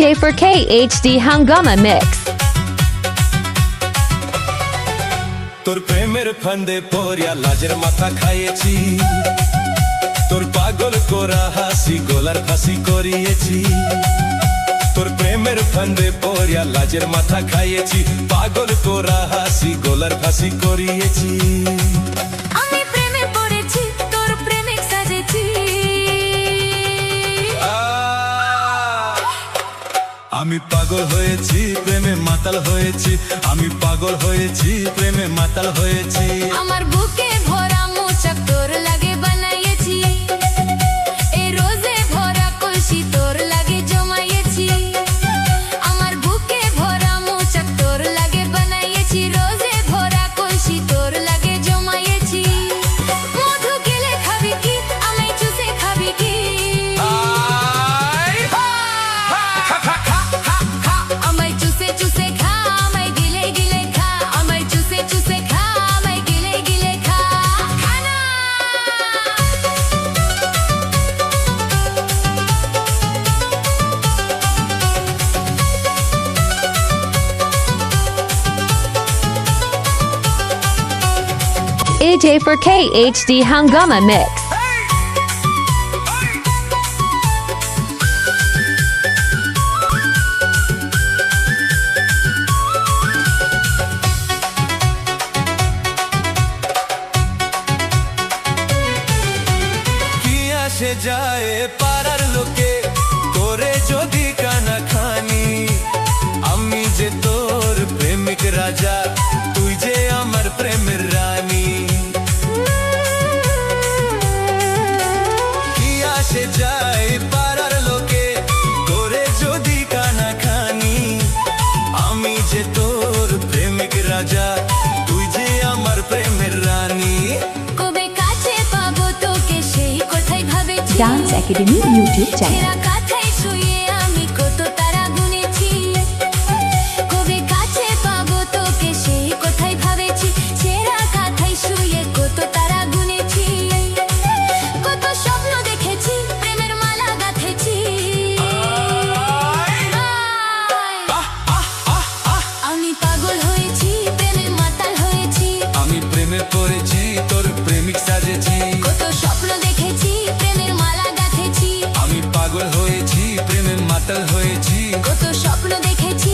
AJ4K HD Hungama Mix. তোর প্রেমের ফান্দে পড়িয়া লাজের মাথা খাইয়েছি, তোর পাগল কোরা হাসি গোলার ফাঁসি করিয়েছি। তোর প্রেমের ফান্দে পড়িয়া লাজের মাথা খাইয়েছি, পাগল কোরা হাসি গোলার ফাঁসি করিয়েছি। আমি প্রেমে পড়েছি, তোর প্রেমিক সাজেছি। আমি পাগল হয়েছি, প্রেমে মাতাল হয়েছি। আমি পাগল হয়েছি, প্রেমে মাতাল হয়েছি। আমার বুকে ভরা মোচক তোর লাগে বানাইয়েছি, এই রোজে ভরা কলসি তোর লাগে জমাইয়েছি। আমার বুকে ভরা মোচক তোর লাগে বানাইয়েছি, রোজে ভরা কলসি তোর লাগে জমাইয়েছি। মধু গেলে খাবি কি, আমায় চুষে খাবি কি? আমায় চুষে চুষে খা, আমায় গিলে গিলে খা। আমায় চুষে চুষে খা, আমায় গিলে গিলে খা। খানা AJ4K HD Hungama Mix. কি আসে যায় পাড়ার লোকে করে যদি কানা খানি, আমি যে তোর প্রেমিক রাজা, তুই যে আমার প্রেমের রানী। কি আসে যায় পাড়ার লোকে করে যদি কানা খানি, আমি যে তোর প্রেমিক রাজা, তুই যে আমার প্রেমের রানী। কবে কাছে পাবো তোকে, সেই কথাই ভাবেছি। Dance Academy YouTube channel. ছেঁড়া কাঁথায় শুয়ে আমি কত তারা গুনেছি। কবে কাছে পাবো তোকে, সেই কথাই ভাবেছি। ছেঁড়া কাঁথায় শুয়ে কত তারা গুনেছি। কত স্বপ্ন দেখেছি, প্রেমের মালা গাঁথেছি। আমি পাগল হয়েছি, প্রেমে মাতাল হয়েছি। আমি প্রেমে পড়েছি, তোর প্রেমিক সাজেছি। কত স্বপ্ন দেখেছি, প্রেমের মালা গাঁথেছি। আমি পাগল হয়েছি, প্রেমে মাতাল হয়েছি। কত স্বপ্ন দেখেছি,